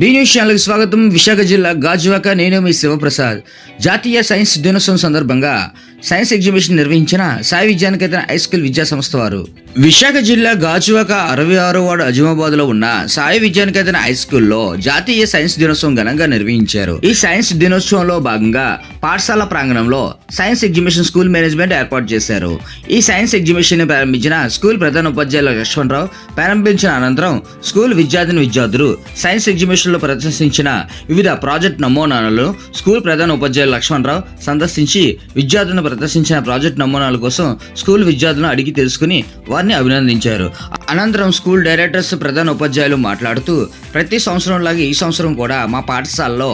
Be news ఛానల్కి స్వాగతం. విశాఖ జిల్లా గాజువాక. నేను మీ శివప్రసాద్. జాతీయ సైన్స్ దినోత్సవం సందర్భంగా సైన్స్ ఎగ్జిబిషన్ నిర్వహించిన సాయి విద్యానికేతన్ హై స్కూల్ విద్యా సంస్థ వారు విశాఖ జిల్లా గాజువాక 66వ వార్డు అజీమాబాద్ లో ఉన్న సాయి విద్యానికేతన్ హై స్కూల్లో జాతీయ సైన్స్ దినోత్సవం ఘనంగా నిర్వహించారు. ఈ సైన్స్ దినోత్సవంలో భాగంగా పాఠశాల ప్రాంగణంలో సైన్స్ ఎగ్జిబిషన్ స్కూల్ మేనేజ్మెంట్ ఏర్పాటు చేశారు. ఈ సైన్స్ ఎగ్జిబిషన్ ని ప్రారంభించిన స్కూల్ ప్రధాన ఉపాధ్యాయులు లక్ష్మణరావు ప్రారంభించిన అనంతరం స్కూల్ విద్యార్థులు సైన్స్ ఎగ్జిబిషన్ లో ప్రదర్శించిన వివిధ ప్రాజెక్ట్ నమూనాలను స్కూల్ ప్రధాన ఉపాధ్యాయులు లక్ష్మణరావు సందర్శించి విద్యార్థులను ప్రదర్శించిన ప్రాజెక్ట్ నమూనాల కోసం స్కూల్ విద్యార్థులను అడిగి తెలుసుకుని వారిని అభినందించారు. అనంతరం స్కూల్ డైరెక్టర్స్ ప్రధాన ఉపాధ్యాయులు మాట్లాడుతూ ప్రతి సంవత్సరం లాగే ఈ సంవత్సరం కూడా మా పాఠశాలలో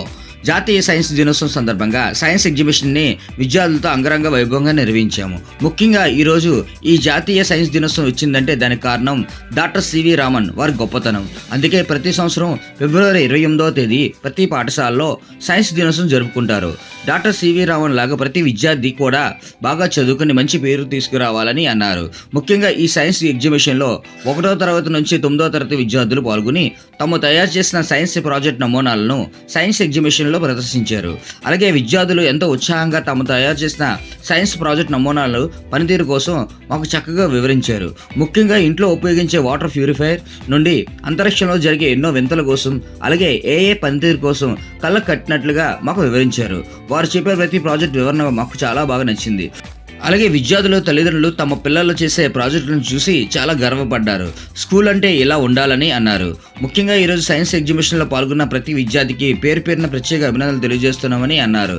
జాతీయ సైన్స్ దినోత్సవం సందర్భంగా సైన్స్ ఎగ్జిబిషన్ ని విద్యార్థులతో అంగరంగ వైభవంగా నిర్వహించాము. ముఖ్యంగా ఈరోజు ఈ జాతీయ సైన్స్ దినోత్సవం వచ్చిందంటే దానికి కారణం డాక్టర్ సివి రామన్ వారి గొప్పతనం. అందుకే ప్రతి సంవత్సరం ఫిబ్రవరి 28వ తేదీ ప్రతి పాఠశాలలో సైన్స్ దినోత్సవం జరుపుకుంటారు. డాక్టర్ సివి రామన్ లాగా ప్రతి విద్యార్థి కూడా బాగా చదువుకుని మంచి పేరు తీసుకురావాలని అన్నారు. ముఖ్యంగా ఈ సైన్స్ ఎగ్జిబిషన్లో 1వ తరగతి నుంచి 9వ తరగతి విద్యార్థులు పాల్గొని తాము తయారు చేసిన సైన్స్ ప్రాజెక్ట్ నమూనాలను సైన్స్ ఎగ్జిబిషన్ లో ప్రదర్శించారు. అలాగే విద్యార్థులు ఎంతో ఉత్సాహంగా తాము తయారు చేసిన సైన్స్ ప్రాజెక్ట్ నమూనాలు పనితీరు కోసం మాకు చక్కగా వివరించారు. ముఖ్యంగా ఇంట్లో ఉపయోగించే వాటర్ ప్యూరిఫైయర్ నుండి అంతరిక్షంలో జరిగే ఎన్నో వింతల కోసం అలాగే ఏ పనితీరు కోసం కళ్ళకు కట్టినట్లుగా మాకు వివరించారు. వారు చెప్పే ప్రతి ప్రాజెక్ట్ వివరణ మాకు చాలా బాగా నచ్చింది. అలాగే విద్యార్థులు తల్లిదండ్రులు తమ పిల్లలు చేసే ప్రాజెక్టులను చూసి చాలా గర్వపడ్డారు. స్కూల్ అంటే ఇలా ఉండాలని అన్నారు. ముఖ్యంగా ఈరోజు సైన్స్ ఎగ్జిబిషన్లో పాల్గొన్న ప్రతి విద్యార్థికి పేరు పేరున ప్రత్యేక అభినందనలు తెలియజేస్తున్నామని అన్నారు.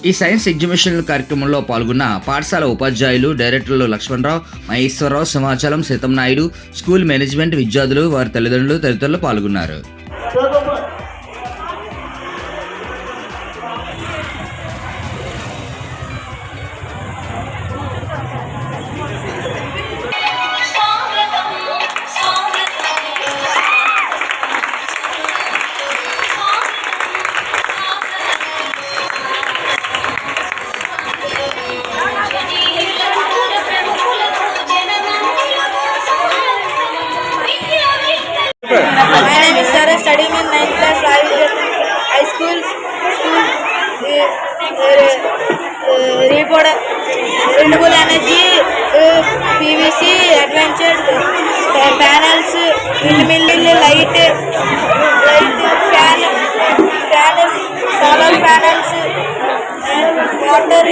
ఈ సైన్స్ ఎగ్జిబిషన్ కార్యక్రమంలో పాల్గొన్న పాఠశాల ఉపాధ్యాయులు డైరెక్టర్లు లక్ష్మణరావు, మహేశ్వరరావు, సింహాచలం, సీతం నాయుడు, స్కూల్ మేనేజ్మెంట్, విద్యార్థులు, వారి తల్లిదండ్రులు తదితరులు పాల్గొన్నారు. My name is Sarah, studying in 9th class high school. Renewable energy, PVC, advanced panels, windmill, light, fan, solar panels, water.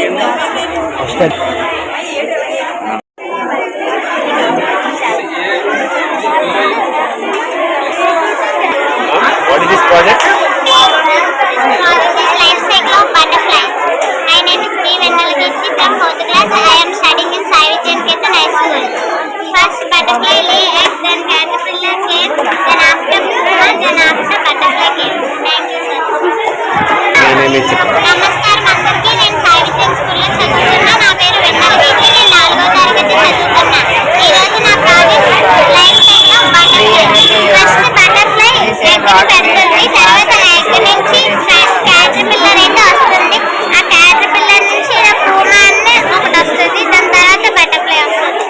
What is this project? Life cycle of butterfly. My name is B. Vendalagirti from 4th class. I am studying in Sai Vijayaniketan High School. First butterfly lay egg, then caterpillar came, then after pupa, then after butterfly came. Thank you, sir. నమస్కారం అందరికీ. నేను సాయి విద్యాన్ స్కూల్లో చదువుతున్నా. నా పేరు వెన్నెలగీతి. నేను 4వ తరగతి చదువుతున్నా. ఈరోజు నా project life cycle of butterfly. First butterfly egg పెడుతుంది, తర్వాత ఎగ్ నుంచి క్యాటర్పిల్లర్ అయితే వస్తుంది. ఆ క్యాటర్పిల్లర్ నుంచి పూమా అనే ఒకటి వస్తుంది. దాని తర్వాత బటర్ఫ్లై వస్తుంది.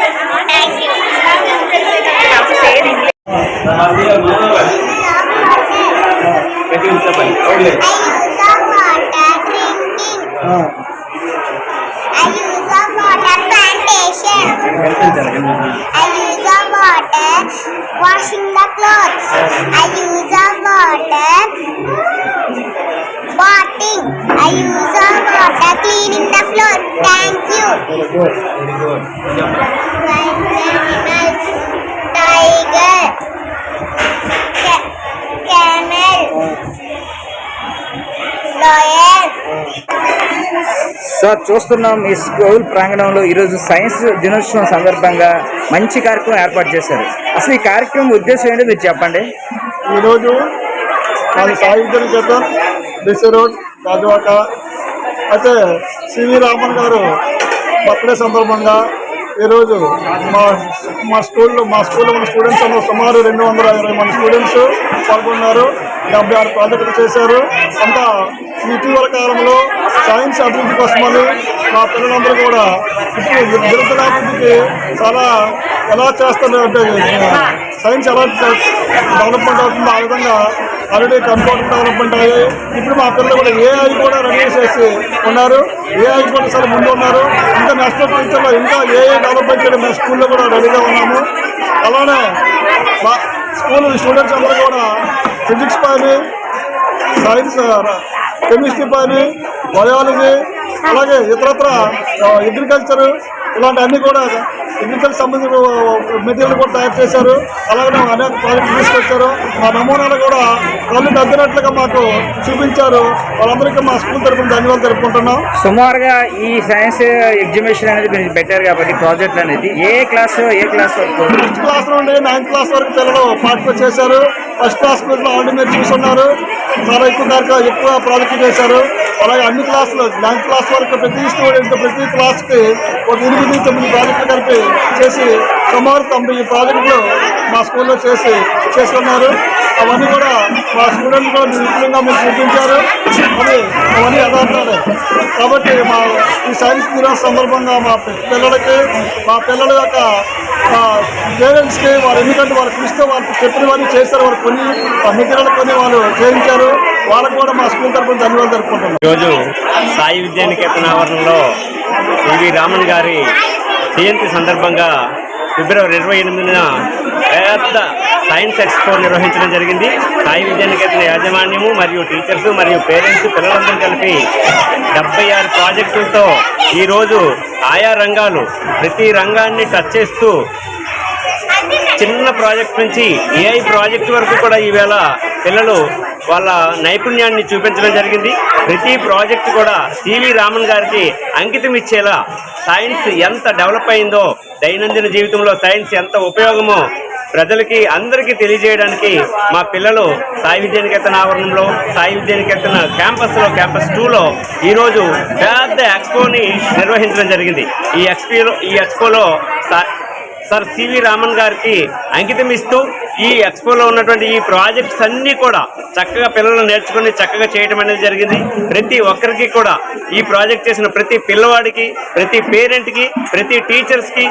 Thank you. I use of water plantation. I use of water washing the clothes. I use of water bathing. I use of water cleaning the floor. Thank you. Very good. Animals: tiger, camel, lion. Sir, చూస్తున్నాం ఈ school ప్రాంగణంలో ఈరోజు science దినోత్సవం సందర్భంగా మంచి కార్యక్రమం ఏర్పాటు చేశారు. అసలు ఈ కార్యక్రమం ఉద్దేశం ఏంటో మీరు చెప్పండి. ఈరోజు మాది సాయి విద్యానికేతన్ డిసి రోడ్ గాజువాక. అయితే సివి రామన్ గారు బర్త్డే సందర్భంగా ఈరోజు మా స్కూల్లో ఉన్న స్టూడెంట్స్ అందరూ సుమారు 220 మంది స్టూడెంట్స్ పాల్గొన్నారు. 76 ప్రాజెక్టులు చేశారు. అంతా ఇటీవల కాలంలో సైన్స్ అభివృద్ధి కోసమని మా పిల్లలందరూ కూడా ఇప్పుడు నిరంతరాభివృద్ధికి చాలా ఎలా చేస్తున్నారు అంటే సైన్స్ ఎలా డెవలప్మెంట్ అవుతుందో ఆ విధంగా ఆల్రెడీ కంప్యూటర్ డెవలప్మెంట్ అయ్యాయి. ఇప్పుడు మా పిల్లలు కూడా ఏఐ కూడా రెడీ చేసి ఉన్నారు. ఏఐ కూడా సరే ముందు ఉన్నారు. ఇంకా నెక్స్ట్ ఫ్యూచర్లో ఇంకా ఏఐ డెవలప్మెంట్ చేయడం మేము స్కూల్లో కూడా రెడీగా ఉన్నాము. అలానే మా స్కూల్ స్టూడెంట్స్ అందరూ కూడా ఫిజిక్స్ పైన, సైన్స్, కెమిస్ట్రీ పైన, బయాలజీ, అలాగే ఇతరత్ర అగ్రికల్చర్ ఇలాంటి అన్నీ కూడా అగ్రికల్చర్ సంబంధించిన మెటీరియల్ కూడా తయారు చేశారు. అలాగే అనేక ప్రాజెక్టులు తీసుకొచ్చారు. మా నమూనాలు కూడా కళ్ళు తగ్గినట్లుగా మాకు చూపించారు. వాళ్ళందరికీ మా స్కూల్ తరఫున ధన్యవాదాలు తెలుపుకుంటున్నాం. సుమారుగా ఈ సైన్స్ ఎగ్జిబిషన్ అనేది మీరు పెట్టారు కాబట్టి ప్రాజెక్ట్ అనేది ఏ క్లాస్ వరకు? ఫస్ట్ క్లాస్ నుండి 9th క్లాస్ వరకు పిల్లలు పార్టిసిపేట్ చేశారు. ఫస్ట్ క్లాస్ ఆల్రెడీ మీరు చూస్తున్నారు. చాలా ఎక్కువ ప్రాజెక్టులు చేశారు. అలాగే అన్ని క్లాసులు 9th క్లాస్ వరకు ప్రతి స్టూడెంట్ ప్రతి క్లాస్కి ఒక 8-9 ప్రాజెక్టులు కలిపి చేసి సుమారు 90 ప్రాజెక్టులు మా స్కూల్లో చేసుకున్నారు. అవన్నీ కూడా మా స్టూడెంట్ కూడా విపులంగా మీరు చూపించారు. అవన్నీ యథార్థాలే కాబట్టి మా ఈ సైన్స్ దినోత్సవం సందర్భంగా మా పిల్లలకి, మా పిల్లల యొక్క పేరెంట్స్కి వారు ఎందుకంటే వాళ్ళు కృషితో వాళ్ళు చెప్పినవన్నీ చేస్తారు. వాళ్ళు కొన్ని మెటీరియల్ కొన్ని వాళ్ళు చేయించారు. వాళ్ళకు కూడా మా స్కూల్ తరఫున ధన్యవాదాలు జరుపుకుంటున్నాం. ఈరోజు సాయి విద్యానికేతన ఆవరణలో సివి రామన్ గారి జయంతి సందర్భంగా ఫిబ్రవరి 28న పెద్ద సైన్స్ ఎక్స్పో నిర్వహించడం జరిగింది. సాయి విద్యానికేతన యాజమాన్యము మరియు టీచర్స్ మరియు పేరెంట్స్ పిల్లలందరూ కలిపి 76 ప్రాజెక్టులతో ఈరోజు ఆయా రంగాలు ప్రతి రంగాన్ని టచ్ చేస్తూ చిన్న ప్రాజెక్ట్ నుంచి ఏఐ ప్రాజెక్ట్ వరకు కూడా ఈవేళ పిల్లలు వాళ్ళ నైపుణ్యాన్ని చూపించడం జరిగింది. ప్రతి ప్రాజెక్ట్ కూడా సివి రామన్ గారికి అంకితం ఇచ్చేలా సైన్స్ ఎంత డెవలప్ అయిందో, దైనందిన జీవితంలో సైన్స్ ఎంత ఉపయోగమో ప్రజలకి అందరికీ తెలియజేయడానికి మా పిల్లలు సాయి విద్యానికేతన ఆవరణంలో, సాయి విద్యానికేతన క్యాంపస్లో, క్యాంపస్ 2లో ఈరోజు పెద్ద ఎక్స్పోని నిర్వహించడం జరిగింది. ఈ ఎక్స్పోలో సార్ సివి రామన్ గారికి అంకితం ఇస్తూ ఈ ఎక్స్పోలో ఉన్నటువంటి ఈ ప్రాజెక్ట్స్ అన్నీ కూడా చక్కగా పిల్లలు నేర్చుకుని చక్కగా చేయడం అనేది జరిగింది. ప్రతి ఒక్కరికి కూడా ఈ ప్రాజెక్ట్ చేసిన ప్రతి పిల్లవాడికి, ప్రతి పేరెంట్కి, ప్రతి టీచర్స్కి,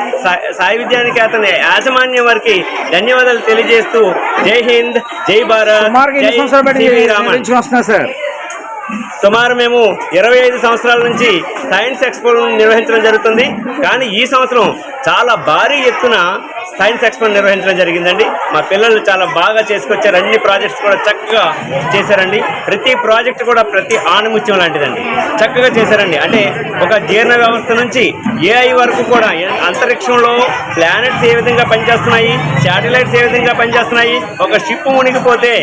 సాయి విద్యానికేతన యాజమాన్యం వారికి ధన్యవాదాలు తెలియజేస్తూ జై హింద్, జై భారత్, జై సివి రామన్. సుమారు మేము 25 సంవత్సరాల నుంచి సైన్స్ ఎక్స్పోను నిర్వహించడం జరుగుతుంది. కానీ ఈ సంవత్సరం చాలా భారీ ఎత్తున సైన్స్ ఎక్స్పోను నిర్వహించడం జరిగిందండి. మా పిల్లలు చాలా బాగా చేసుకొచ్చారు. అన్ని ప్రాజెక్ట్స్ కూడా చక్కగా చేశారండి. ప్రతి ప్రాజెక్ట్ కూడా ప్రతి ఆణిముత్యం లాంటిదండి. చక్కగా చేశారండి. అంటే ఒక జీర్ణ వ్యవస్థ నుంచి ఏఐ వరకు కూడా అంతరిక్షంలో ప్లానెట్స్ ఏ విధంగా పనిచేస్తున్నాయి, శాటిలైట్స్ ఏ విధంగా పనిచేస్తున్నాయి, ఒక షిప్ మునిగిపోతే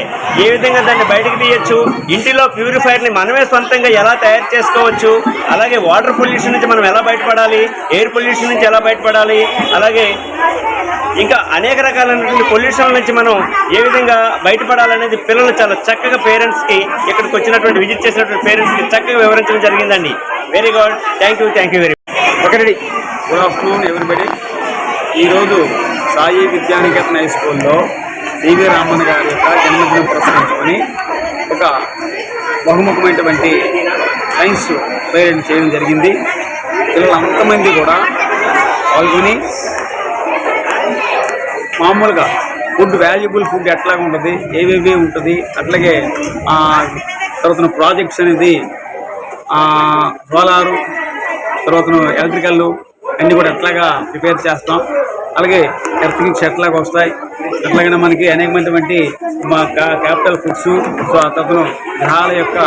ఏ విధంగా దాన్ని బయటకు తీయచ్చు, ఇంటిలో ప్యూరిఫైర్ని మనమే సొంతంగా ఎలా తయారు చేసుకోవచ్చు, అలాగే వాటర్ పొల్యూషన్ నుంచి మనం ఎలా బయటపడాలి, ఎయిర్ పొల్యూషన్ నుంచి ఎలా బయటపడాలి, అలాగే ఇంకా అనేక రకాలైనటువంటి పొల్యూషన్ నుంచి మనం ఏ విధంగా బయటపడాలనేది పిల్లలు చాలా చక్కగా పేరెంట్స్కి, ఇక్కడికి వచ్చినటువంటి విజిట్ చేసినటువంటి పేరెంట్స్కి చక్కగా వివరించడం జరిగిందండి. Very good, thank you very much. Okay ready. Good afternoon everybody. ఈరోజు సాయి విద్యానికేతన హై స్కూల్లో సివి రామన్ గారి యొక్క జన్మదినం పురస్కరించుకొని ఒక బహుముఖమైనటువంటి సైన్స్ పేరెంట్ చేయడం జరిగింది. పిల్లలు అంతమంది కూడా పాల్గొని మామూలుగా ఫుడ్, వాల్యుబుల్ ఫుడ్ ఎట్లా ఉంటుంది, ఏవేవి ఉంటుంది, అట్లాగే తర్వాత ప్రాజెక్ట్స్ అనేది సోలారు, తర్వాత ఎలక్ట్రికల్ అన్నీ కూడా ఎట్లాగా ప్రిపేర్ చేస్తాం, అలాగే ఎర్త్కింగ్స్ ఎట్లాగా వస్తాయి, అట్లాగే మనకి అనేకమైనటువంటి క్యాపిటల్ ఫుడ్స్, తర్వాత గ్రహాల యొక్క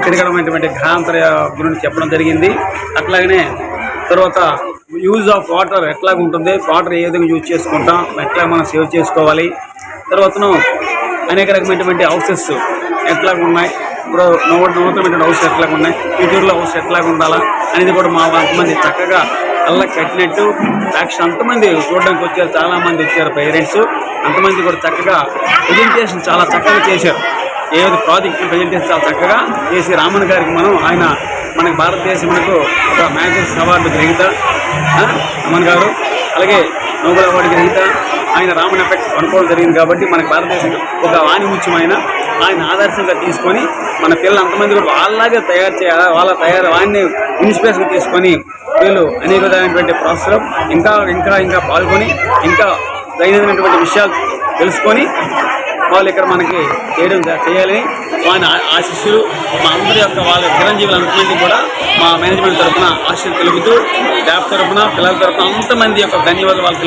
తిరగడమైనటువంటి గ్రహాంతర గురించి చెప్పడం జరిగింది. అట్లాగనే తర్వాత యూజ్ ఆఫ్ వాటర్ ఎట్లా ఉంటుంది, వాటర్ ఏ విధంగా యూజ్ చేసుకుంటాం, ఎట్లా మనం సేవ్ చేసుకోవాలి, తర్వాతను అనేక రకమైనటువంటి హౌసెస్ ఎట్లా ఉన్నాయి, ఇప్పుడు నూతనమైనటువంటి హౌస్ ఎట్లా ఉన్నాయి, ఫ్యూచర్లో హౌస్ ఎట్లా ఉండాలా అనేది కూడా మా అంతమంది చక్కగా కళ్ళకి కట్టినట్టు యాక్షన్ అంతమంది చూడడానికి వచ్చారు. చాలామంది వచ్చారు పేరెంట్స్, అంతమంది కూడా చక్కగా ప్రజెంటేషన్ చాలా చక్కగా చేశారు. ఏదో ప్రాజెక్ట్ ప్రజెంటేషన్ చాలా చక్కగా చేసి రామన్ గారికి ఆయన మనకు భారతదేశంలో ఒక మ్యాగజిన్స్ అవార్డు గ్రహీత రామన్ గారు, అలాగే నోబెల్ అవార్డు గ్రహీత. ఆయన రామన్ ఎఫెక్ట్ అనుకోవడం జరిగింది కాబట్టి మనకు భారతదేశం ఒక వాణిముత్యమైన ఆయన ఆదర్శంగా తీసుకొని మన పిల్లలు అంతమంది కూడా వాళ్ళలాగే తయారు చేయాలి, వాడిని ఇన్స్పిరేషన్ తీసుకొని వీళ్ళు అనేక విధమైనటువంటి ప్రాసెస్లో ఇంకా పాల్గొని ఇంకా దైనందినటువంటి విషయాలు తెలుసుకొని వాళ్ళు ఇక్కడ మనకి చేయాలని వాని ఆశీస్సులు మా అందరి యొక్క వాళ్ళ చిరంజీవులు అంతమంది కూడా మా మేనేజ్మెంట్ తరఫున ఆశీస్సులు తెలుపుతూ స్టాఫ్ తరఫున పిల్లల తరఫున అంతమంది యొక్క ధన్యవాదాలు వాళ్ళు